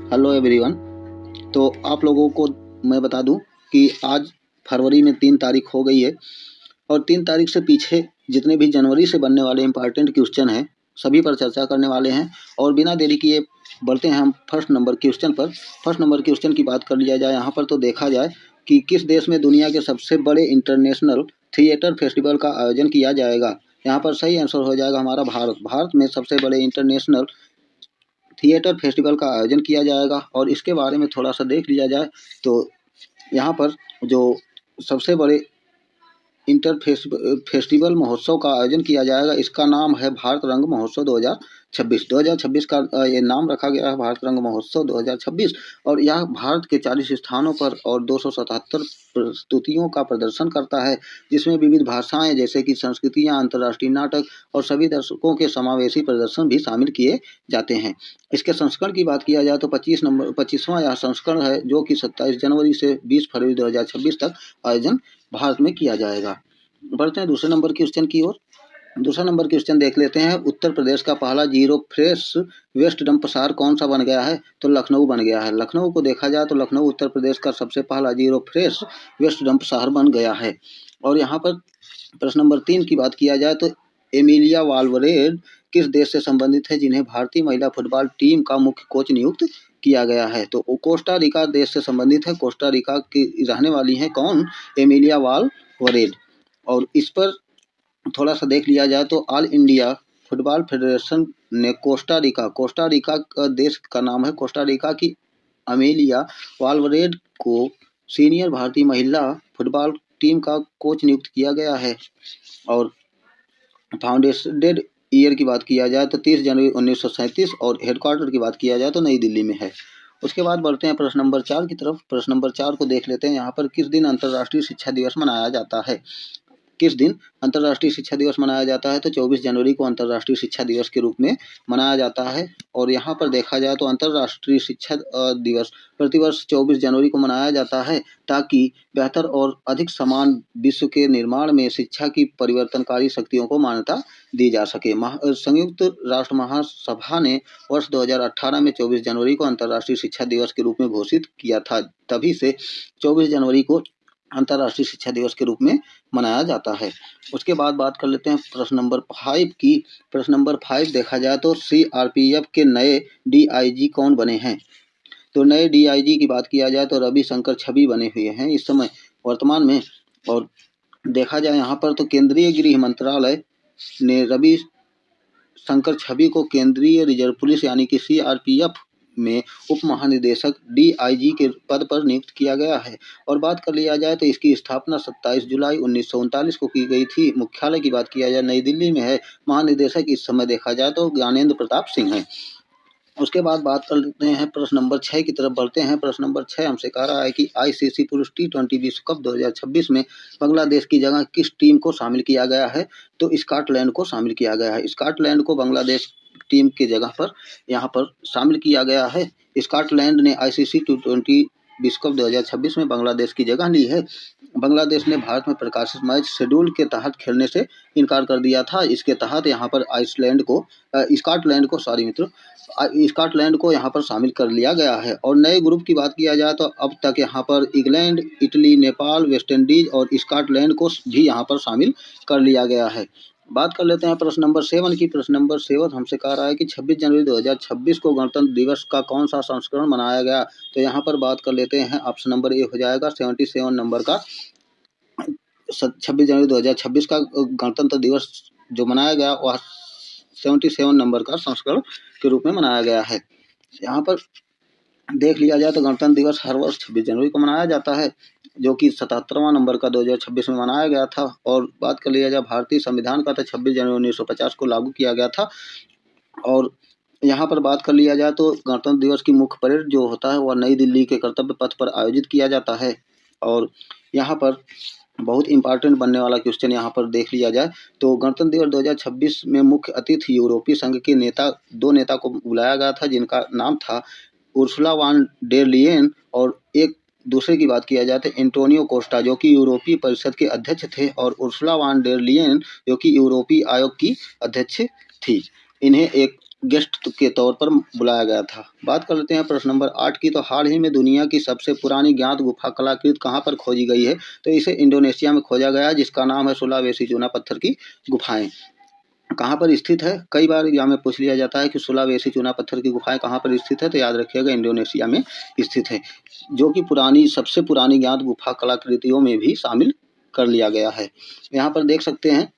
Hello everyone. तो आप लोगों को मैं बता दूं कि आज फरवरी में 3 तारीख हो गई है और 3 तारीख से पीछे जितने भी जनवरी से बनने वाले इम्पॉर्टेंट क्वेश्चन हैं सभी पर चर्चा करने वाले हैं। और बिना देरी किए बढ़ते हैं हम फर्स्ट नंबर क्वेश्चन पर। फर्स्ट नंबर क्वेश्चन की बात कर लिया जाए यहाँ पर तो देखा जाए कि किस देश में दुनिया के सबसे बड़े इंटरनेशनल थिएटर फेस्टिवल का आयोजन किया जाएगा। यहाँ पर सही आंसर हो जाएगा हमारा भारत। भारत में सबसे बड़े इंटरनेशनल थिएटर फेस्टिवल का आयोजन किया जाएगा। और इसके बारे में थोड़ा सा देख लिया जाए तो यहाँ पर जो सबसे बड़े इंटर फेस्टिवल महोत्सव का आयोजन किया जाएगा इसका नाम है भारत रंग महोत्सव 2026 का ये नाम रखा गया है, भारत रंग महोत्सव 2026। और यह भारत के 40 स्थानों पर और 277 प्रस्तुतियों का प्रदर्शन करता है, जिसमें विविध भाषाएं जैसे कि संस्कृतियां, अंतर्राष्ट्रीय नाटक और सभी दर्शकों के समावेशी प्रदर्शन भी शामिल किए जाते हैं। इसके संस्करण की बात किया जाए तो 25वां यह संस्करण है, जो कि 27 जनवरी से 20 फरवरी 2026 तक आयोजन भारत में किया जाएगा। बढ़ते हैं दूसरे नंबर क्वेश्चन की ओर। दूसरा नंबर क्वेश्चन देख लेते हैं। उत्तर प्रदेश का पहला जीरो फ्रेश वेस्ट डंप शहर कौन सा बन गया है? तो लखनऊ बन गया है। लखनऊ को देखा जाए तो लखनऊ उत्तर प्रदेश का सबसे पहला जीरो फ्रेश वेस्ट डंप शहर बन गया है। और यहाँ पर प्रश्न नंबर 3 की बात किया जाए तो एमिलिया वाल्वरेड किस देश से संबंधित है, जिन्हें भारतीय महिला फुटबॉल टीम का मुख्य कोच नियुक्त किया गया है? तो कोस्टा रिका देश से संबंधित है। कोस्टा रिका की रहने वाली है कौन? एमिलिया वाल्वरेड। और इस पर थोड़ा सा देख लिया जाए तो ऑल इंडिया फुटबॉल फेडरेशन ने कोस्टा रिका का देश का नाम है कोस्टा रिका की अमेलिया वाल्वरेड को सीनियर भारतीय महिला फुटबॉल टीम का कोच नियुक्त किया गया है। और फाउंडेटेड ईयर की बात किया जाए तो 30 जनवरी 1937 और हेडक्वार्टर की बात किया जाए तो नई दिल्ली में है। उसके बाद बढ़ते हैं प्रश्न नंबर 4 की तरफ। प्रश्न नंबर 4 को देख लेते हैं। यहाँ पर किस दिन अंतर्राष्ट्रीय शिक्षा दिवस मनाया जाता है? किस दिन अंतर्राष्ट्रीय शिक्षा दिवस मनाया जाता है? तो 24 जनवरी को अंतर्राष्ट्रीय शिक्षा दिवस के रूप में मनाया जाता है। और यहाँ पर देखा जाए तो अंतर्राष्ट्रीय शिक्षा दिवस प्रतिवर्ष 24 जनवरी को मनाया जाता है, ताकि बेहतर और अधिक समान विश्व के निर्माण में शिक्षा की परिवर्तनकारी शक्तियों को मान्यता दी जा सके। संयुक्त राष्ट्र महासभा ने वर्ष 2018 में 24 जनवरी को अंतर्राष्ट्रीय शिक्षा दिवस के रूप में घोषित किया था। तभी से 24 जनवरी को अंतर्राष्ट्रीय शिक्षा दिवस के रूप में मनाया जाता है। उसके बाद बात कर लेते हैं प्रश्न नंबर 5 की। प्रश्न नंबर 5 देखा जाए तो सीआरपीएफ के नए डीआईजी कौन बने हैं? तो नए डीआईजी की बात किया जाए तो रवि शंकर छवि बने हुए हैं इस समय वर्तमान में। और देखा जाए यहाँ पर तो केंद्रीय गृह मंत्रालय ने रवि शंकर छवि को केंद्रीय रिजर्व पुलिस यानी कि सीआरपीएफ में उप महानिदेशक डीआईजी के पद पर नियुक्त किया गया है। और बात कर लिया जाए तो इसकी स्थापना 27 जुलाई 1939 को की गई थी। मुख्यालय की बात किया जाए नई दिल्ली में है। महानिदेशक इस समय देखा जाए तो ज्ञानेंद्र प्रताप सिंह है। उसके बाद बात कर लेते हैं प्रश्न नंबर 6 की तरफ बढ़ते हैं। प्रश्न नंबर 6 हमसे कह रहा है कि आईसीसी पुरुष टी20 विश्व कप 2026 में बांग्लादेश की जगह किस टीम को शामिल किया गया है? तो स्कॉटलैंड को शामिल किया गया है। स्कॉटलैंड को बांग्लादेश टीम की जगह पर यहाँ पर शामिल किया गया है। स्कॉटलैंड ने आईसीसी टी20 विश्व कप 2026 में बांग्लादेश की जगह ली है। बांग्लादेश ने भारत में प्रकाशित मैच शेड्यूल के तहत खेलने से इनकार कर दिया था। इसके तहत यहाँ पर स्कॉटलैंड को यहाँ पर शामिल कर लिया गया है। और नए ग्रुप की बात किया जाए तो अब तक यहाँ पर England, Italy, Nepal, West Indies और स्कॉटलैंड को भी यहाँ पर शामिल कर लिया गया है। बात कर लेते हैं प्रश्न नंबर 7 की। प्रश्न नंबर 7 हमसे कह रहा है कि 26 जनवरी 2026 को गणतंत्र दिवस का कौन सा संस्करण मनाया गया? तो यहाँ पर बात कर लेते हैं। ऑप्शन नंबर ए हो जाएगा 77 नंबर का 26 जनवरी 2026 का गणतंत्र दिवस जो मनाया गया वह 77 नंबर का संस्करण के रूप में मनाया गया है। यहाँ पर देख लिया जाए तो गणतंत्र दिवस हर वर्ष 26 जनवरी को मनाया जाता है, जो कि 77वां नंबर का 2026 में मनाया गया था। और बात कर लिया जाए भारतीय संविधान का तो 26 जनवरी 1950 को लागू किया गया था। और यहाँ पर बात कर लिया जाए तो गणतंत्र दिवस की मुख्य परेड जो होता है वह नई दिल्ली के कर्तव्य पथ पर आयोजित किया जाता है। और यहाँ पर बहुत इंपॉर्टेंट बनने वाला क्वेश्चन यहाँ पर देख लिया जाए तो गणतंत्र दिवस 2026 में मुख्य अतिथि यूरोपीय संघ के दो नेता को बुलाया गया था, जिनका नाम था उर्सुला वान डेर लियेन और एक दूसरे की बात किया जाए तो एंटोनियो कोस्टा, जो कि यूरोपीय परिषद के अध्यक्ष थे, और उर्सुला वान डेर लियेन जो कि यूरोपीय आयोग की अध्यक्ष थी। इन्हें एक गेस्ट के तौर पर बुलाया गया था। बात कर लेते हैं प्रश्न नंबर 8 की। तो हाल ही में दुनिया की सबसे पुरानी ज्ञात गुफा कलाकृति कहाँ पर खोजी गई है? तो इसे इंडोनेशिया में खोजा गया है, जिसका नाम है सुलावेसी चूना पत्थर की गुफाएं। कहाँ पर स्थित है? कई बार एग्जाम में पूछ लिया जाता है कि सुलावेसी चूना पत्थर की गुफाएं कहाँ पर स्थित है, तो याद रखिएगा इंडोनेशिया में स्थित है, जो कि सबसे पुरानी ज्ञात गुफा कलाकृतियों में भी शामिल कर लिया गया है। यहाँ पर देख सकते हैं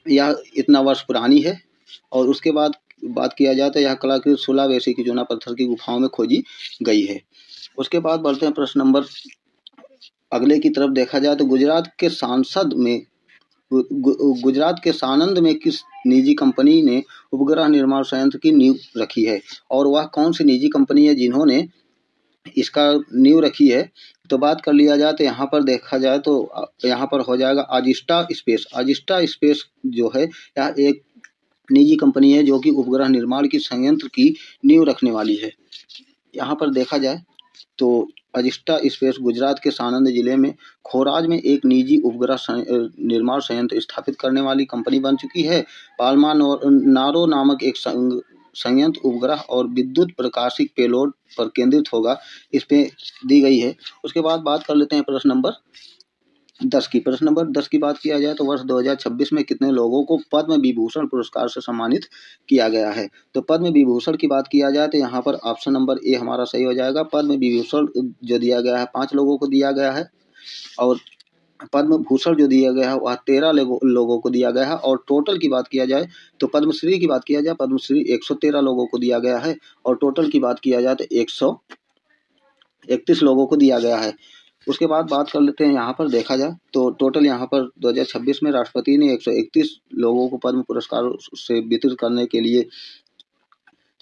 यह इतना वर्ष पुरानी है। और उसके बाद बात किया जाए तो यह कलाकृति सुलावेसी की चूना पत्थर की गुफाओं में खोजी गई है। उसके बाद बढ़ते हैं प्रश्न नंबर अगले की तरफ। देखा जाए तो गुजरात के सानंद में किस निजी कंपनी ने उपग्रह निर्माण संयंत्र की नींव रखी है? और वह कौन सी निजी कंपनी है जिन्होंने इसका नींव रखी है? तो बात कर लिया जाए तो यहाँ पर देखा जाए तो यहाँ पर हो जाएगा अजिस्टा स्पेस। अजिस्टा स्पेस जो है यह एक निजी कंपनी है जो कि उपग्रह निर्माण की संयंत्र की नींव रखने वाली है। यहाँ पर देखा जाए तो अजिस्टा स्पेस गुजरात के सानंद जिले में खोराज में एक निजी उपग्रह निर्माण संयंत्र स्थापित करने वाली कंपनी बन चुकी है। पाल्मा नारो नामक एक संयंत्र उपग्रह और विद्युत प्रकाशिक पेलोड पर केंद्रित होगा, इस पे दी गई है। उसके बाद बात कर लेते हैं प्रश्न नंबर 10 की। प्रश्न नंबर 10 की बात किया जाए तो वर्ष 2026 में कितने लोगों को पद्म विभूषण पुरस्कार से सम्मानित किया गया है? तो पद्म विभूषण की बात किया जाए तो यहाँ पर ऑप्शन नंबर ए हमारा सही हो जाएगा। पद्म विभूषण जो दिया गया है 5 लोगों को दिया गया है, और पद्म भूषण जो दिया गया है वह 13 लोगों को दिया गया है। और टोटल की बात किया जाए तो पद्मश्री की बात किया जाए, पद्मश्री 113 लोगों को दिया गया है, और टोटल की बात किया जाए तो 131 लोगों को दिया गया है। उसके बाद बात कर लेते हैं यहाँ पर देखा जाए तो टोटल यहाँ पर 2026 में राष्ट्रपति ने 131 लोगों को पद्म पुरस्कार से वितरित करने के लिए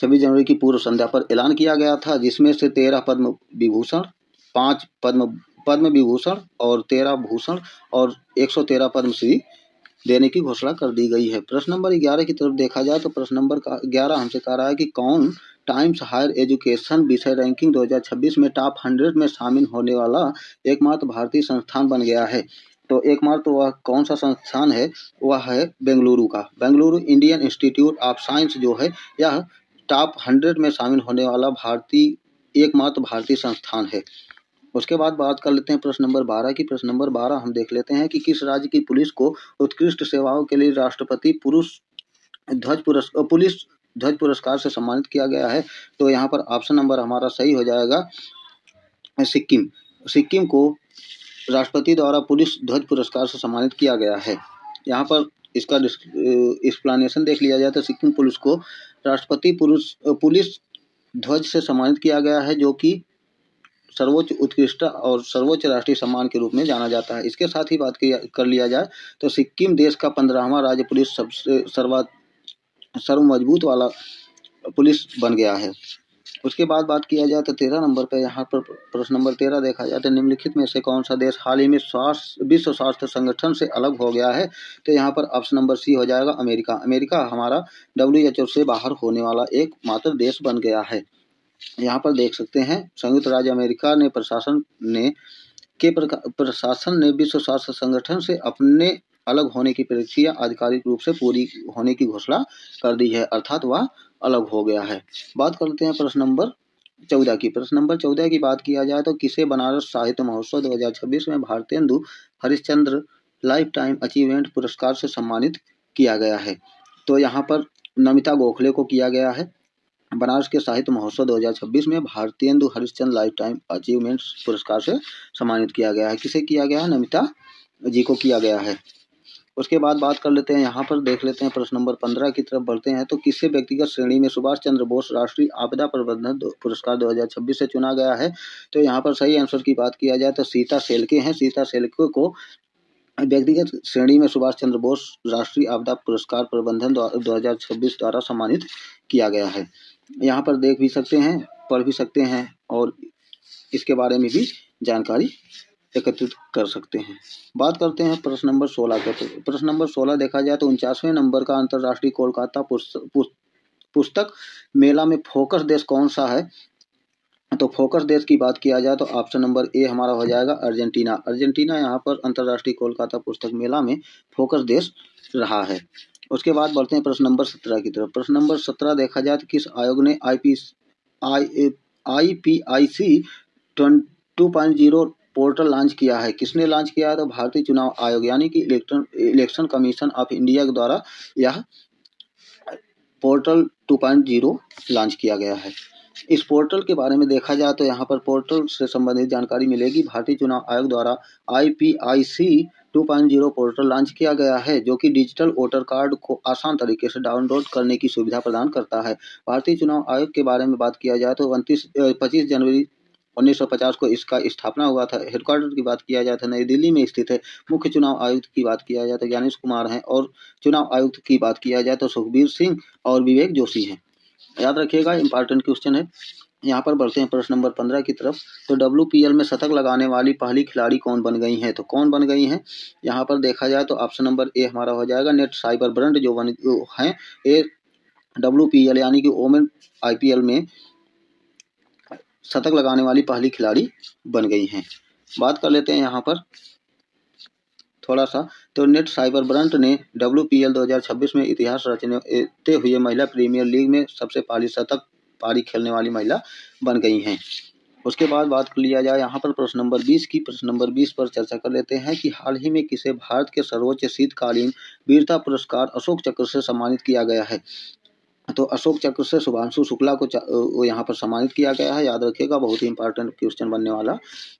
26 जनवरी की पूर्व संध्या पर ऐलान किया गया था, जिसमें से 13 पद्म विभूषण, 5 पद्म विभूषण और 13 भूषण और 113 पद्मश्री देने की घोषणा कर दी गई है। प्रश्न नंबर 11 की तरफ देखा जाए तो प्रश्न नंबर 11 हमसे कह रहा है कि कौन टाइम्स हायर एजुकेशन विषय रैंकिंग 2026 में टॉप 100 में शामिल होने वाला एकमात्र भारतीय संस्थान बन गया है? तो एकमात्र वह कौन सा संस्थान है? वह है बेंगलुरु का। Bengaluru Indian institute of science जो है यह टॉप 100 में शामिल होने वाला एकमात्र भारतीय संस्थान है। उसके बाद बात कर लेते हैं प्रश्न नंबर 12 की। प्रश्न नंबर 12 हम देख लेते हैं कि किस राज्य की पुलिस को उत्कृष्ट सेवाओं के लिए राष्ट्रपति पुलिस ध्वज पुरस्कार से सम्मानित किया गया है? तो यहाँ पर ऑप्शन नंबर हमारा सही हो जाएगा सिक्किम। सिक्किम को राष्ट्रपति द्वारा पुलिस ध्वज पुरस्कार से सम्मानित किया गया है। यहाँ पर इसका एक्सप्लेनेशन देख लिया जाए तो सिक्किम पुलिस को राष्ट्रपति पुलिस ध्वज से सम्मानित किया गया है, जो कि सर्वोच्च उत्कृष्ट और सर्वोच्च राष्ट्रीय सम्मान के रूप में जाना जाता है। इसके साथ ही बात कर लिया जाए तो सिक्किम देश का 15वां राज्य पुलिस सबसे सर्व मजबूत वाला पुलिस बन गया है। उसके बाद बात किया जाए तो 13 नंबर पर यहाँ पर प्रश्न नंबर 13 देखा जाए तो निम्नलिखित में से कौन सा देश हाल ही में विश्व स्वास्थ्य संगठन से अलग हो गया है? तो यहाँ पर ऑप्शन नंबर सी हो जाएगा अमेरिका। अमेरिका हमारा WHO से बाहर होने वाला एकमात्र देश बन गया है। यहाँ पर देख सकते हैं संयुक्त राज्य अमेरिका ने प्रशासन ने विश्व स्वास्थ्य संगठन से अपने अलग होने की प्रक्रिया आधिकारिक रूप से पूरी होने की घोषणा कर दी है, अर्थात वह अलग हो गया है। बात करते हैं प्रश्न नंबर 14 की। प्रश्न नंबर 14 की बात किया जाए तो किसे बनारस साहित्य महोत्सव 2026 में Bharatendu Harishchandra life time achievement पुरस्कार से सम्मानित किया गया है? तो यहाँ पर नमिता गोखले को किया गया है। बनारस के साहित्य महोत्सव 2026 में Bharatendu Harishchandra life time achievement पुरस्कार से सम्मानित किया गया है। किसे किया गया है? नमिता जी को किया गया है। उसके बाद बात कर लेते हैं यहाँ पर देख लेते हैं प्रश्न नंबर 15 की तरफ बढ़ते हैं तो किसे व्यक्तिगत श्रेणी में सुभाष चंद्र बोस राष्ट्रीय आपदा प्रबंधन पुरस्कार 2026 से चुना गया है? तो यहाँ पर सही आंसर की बात किया जाए तो सीता सेलके हैं। सीता सेलके को व्यक्तिगत श्रेणी में सुभाष चंद्र बोस राष्ट्रीय आपदा पुरस्कार प्रबंधन 2026 द्वारा सम्मानित किया गया है। यहाँ पर देख भी सकते हैं, पढ़ भी सकते हैं और इसके बारे में भी जानकारी एकत्रित कर सकते हैं। बात करते हैं प्रश्न नंबर 16 का। तो प्रश्न नंबर 16 देखा जाए तो 49वें नंबर का अंतर्राष्ट्रीय कोलकाता पुस्तक मेला में फोकस देश कौन सा है? तो फोकस देश की बात किया जाए तो ऑप्शन नंबर ए हमारा हो जाएगा अर्जेंटीना। अर्जेंटीना यहाँ पर अंतर्राष्ट्रीय कोलकाता पुस्तक मेला में फोकस देश रहा है। उसके बाद बढ़ते हैं प्रश्न नंबर 17 की तरफ। प्रश्न नंबर 17 देखा जाए तो किस आयोग ने IPIC 2.0 पोर्टल लॉन्च किया है? किसने लॉन्च किया है? तो भारतीय चुनाव आयोग यानी कि इलेक्शन कमीशन ऑफ इंडिया के द्वारा यह पोर्टल 2.0 लॉन्च किया गया है। इस पोर्टल के बारे में देखा जाए तो यहाँ पर पोर्टल से संबंधित जानकारी मिलेगी। भारतीय चुनाव आयोग द्वारा IPIC 2.0 पोर्टल लॉन्च किया गया है, जो कि डिजिटल वोटर कार्ड को आसान तरीके से डाउनलोड करने की सुविधा प्रदान करता है। भारतीय चुनाव आयोग के बारे में बात किया जाए तो 25 जनवरी 1950 को इसका स्थापना हुआ था। हेडक्वार्टर की बात किया जाए तो नई दिल्ली में स्थित है। मुख्य चुनाव आयुक्त की बात किया जाए तो ज्ञानेश कुमार हैं, और चुनाव आयुक्त की बात किया जाए तो सुखबीर सिंह और विवेक जोशी हैं। याद रखिएगा, इंपॉर्टेंट क्वेश्चन है। यहाँ पर बढ़ते हैं प्रश्न नंबर 15 की तरफ। तो WPL में शतक लगाने वाली पहली खिलाड़ी कौन बन गई हैं? तो कौन बन गई हैं? यहाँ पर देखा जाए तो ऑप्शन नंबर ए हमारा हो जाएगा नेट साइबर ब्रंट, जो हैं ए WPL यानी कि वोमेन IPL में शतक लगाने वाली पहली खिलाड़ी बन गई हैं। बात कर लेते हैं यहाँ पर थोड़ा सा। तो नेट साइबर ब्रंट ने WPL 2026 में इतिहास रचते हुए महिला प्रीमियर लीग में सबसे पहली शतक पारी खेलने वाली महिला बन गई हैं। उसके बाद बात कर लिया जाए यहाँ पर प्रश्न नंबर 20 की। प्रश्न नंबर 20 पर चर्चा कर लेते हैं कि हाल ही में किसे भारत के सर्वोच्च शीतकालीन वीरता पुरस्कार अशोक चक्र से सम्मानित किया गया है? तो अशोक चक्र से शुभांशु शुक्ला को यहाँ पर सम्मानित किया गया है। याद रखिएगा, बहुत ही इंपॉर्टेंट क्वेश्चन बनने वाला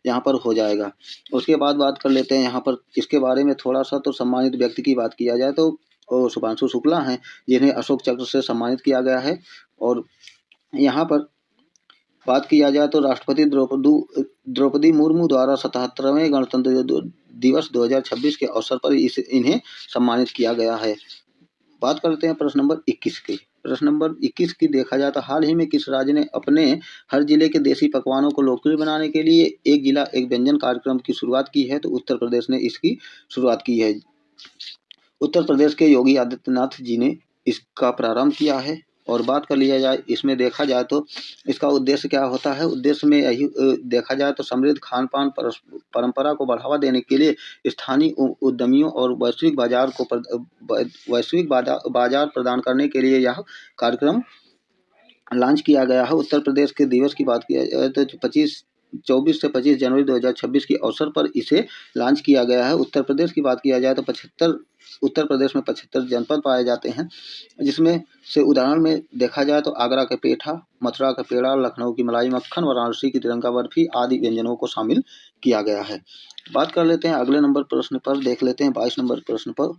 यहाँ पर हो जाएगा। उसके बाद बात कर लेते हैं यहाँ पर इसके बारे में थोड़ा सा। तो सम्मानित व्यक्ति की बात किया जाए तो शुभांशु शुक्ला हैं, जिन्हें अशोक चक्र से सम्मानित किया गया है। और यहाँ पर बात किया जाए तो राष्ट्रपति द्रौपदी मुर्मू द्वारा 77वें गणतंत्र दिवस 2026 के अवसर पर इन्हें सम्मानित किया गया है। बात करते हैं प्रश्न नंबर 21 की। प्रश्न नंबर 21 की देखा जाए तो हाल ही में किस राज्य ने अपने हर जिले के देसी पकवानों को लोकप्रिय बनाने के लिए एक जिला एक व्यंजन कार्यक्रम की शुरुआत की है? तो उत्तर प्रदेश ने इसकी शुरुआत की है। उत्तर प्रदेश के योगी आदित्यनाथ जी ने इसका प्रारंभ किया है। और बात कर लिया जाए, इसमें देखा जाए तो इसका उद्देश्य क्या होता है? उद्देश्य में यही देखा जाए तो समृद्ध खान पान परंपरा को बढ़ावा देने के लिए स्थानीय उद्यमियों और वैश्विक बाजार प्रदान करने के लिए यह कार्यक्रम लॉन्च किया गया है। उत्तर प्रदेश के दिवस की बात किया जाए तो 24 से 25 जनवरी 2026 के अवसर पर इसे लॉन्च किया गया है। उत्तर प्रदेश की बात किया जाए तो उत्तर प्रदेश में 75 जनपद पाए जाते हैं, जिसमें से उदाहरण में देखा जाए तो आगरा का पेठा, मथुरा का पेड़ा, लखनऊ की मलाई मक्खन, वाराणसी की तिरंगा बर्फी आदि व्यंजनों को शामिल किया गया है। बात कर लेते हैं अगले नंबर प्रश्न पर। देख लेते हैं 22 नंबर प्रश्न पर।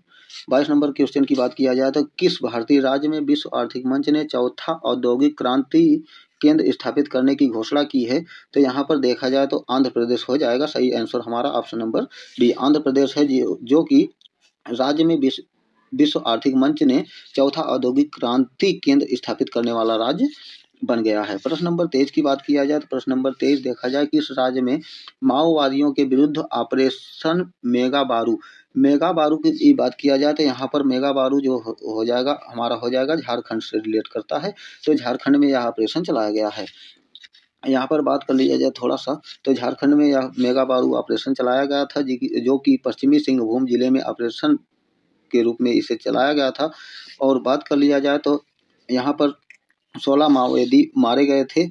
22 नंबर क्वेश्चन की बात किया जाए तो किस भारतीय राज्य में विश्व आर्थिक मंच ने चौथा औद्योगिक क्रांति केंद्र स्थापित करने की घोषणा की है? तो यहाँ पर देखा जाए तो आंध्र प्रदेश हो जाएगा। सही आंसर हमारा option number D Andhra Pradesh है, जो कि राज्य में विश्व आर्थिक मंच ने चौथा औद्योगिक क्रांति केंद्र स्थापित करने वाला राज्य बन गया है। प्रश्न नंबर 23 की बात किया जाए तो प्रश्न नंबर 23 देखा जाए कि इस राज्य में माओवादियों के विरुद्ध ऑपरेशन मेगा बारू की बात किया जाए तो यहाँ पर मेगा बारू जो हो जाएगा हमारा हो जाएगा झारखंड से रिलेट करता है। तो झारखंड में यह ऑपरेशन चलाया गया है। यहाँ पर बात कर लिया जाए थोड़ा सा, तो झारखंड में यह मेगा बारू ऑपरेशन चलाया गया था, जो कि पश्चिमी सिंहभूम जिले में ऑपरेशन के रूप में इसे चलाया गया था। और बात कर लिया जाए तो यहाँ पर 16 माओवादी मारे गए थे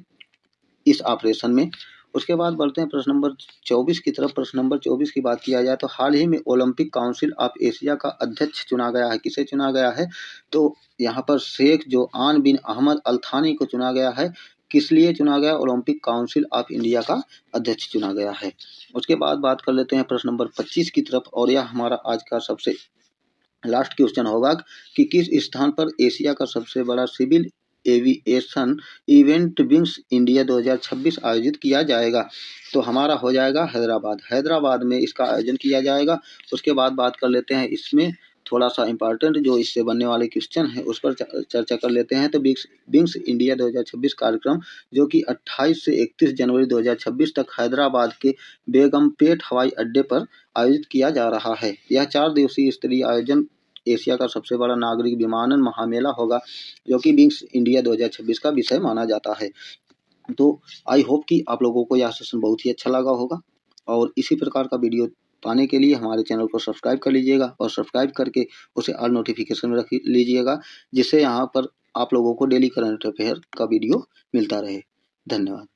इस ऑपरेशन में। उसके बाद बढ़ते हैं प्रश्न नंबर 24 की तरफ। प्रश्न नंबर 24 की बात किया जाए तो हाल ही में ओलंपिक काउंसिल ऑफ एशिया का अध्यक्ष चुना गया है। किसे चुना गया है? तो यहाँ पर शेख जोआन बिन अहमद अल थानी को चुना गया है। किस लिए चुना गया? ओलंपिक काउंसिल ऑफ इंडिया का अध्यक्ष चुना गया है। उसके बाद बात कर लेते हैं प्रश्न नंबर 25 की तरफ, और यह हमारा आज का सबसे लास्ट क्वेश्चन होगा कि किस स्थान पर एशिया का सबसे बड़ा civil aviation event Wings India 2026 आयोजित किया जाएगा? तो हमारा हो जाएगा हैदराबाद में इसका आयोजन किया जाएगा। उसके बाद बात कर लेते हैं इसमें थोड़ा सा इंपॉर्टेंट जो इससे बनने वाले क्वेश्चन है उस पर चर्चा कर लेते हैं। तो विंग्स इंडिया 2026 कार्यक्रम, जो कि 28 से 31 जनवरी 2026 तक हैदराबाद के बेगमपेट हवाई अड्डे पर आयोजित किया जा रहा है। यह 4 दिवसीय स्तरीय आयोजन एशिया का सबसे बड़ा नागरिक विमानन महामेला होगा, जो कि विंग्स इंडिया 2026 का विषय माना जाता है। तो आई होप कि आप लोगों को यह सेशन बहुत ही अच्छा लगा होगा, और इसी प्रकार का वीडियो पाने के लिए हमारे चैनल को सब्सक्राइब कर लीजिएगा और सब्सक्राइब करके उसे ऑल नोटिफिकेशन में रख लीजिएगा, जिससे यहाँ पर आप लोगों को डेली करंट अफेयर का वीडियो मिलता रहे। धन्यवाद।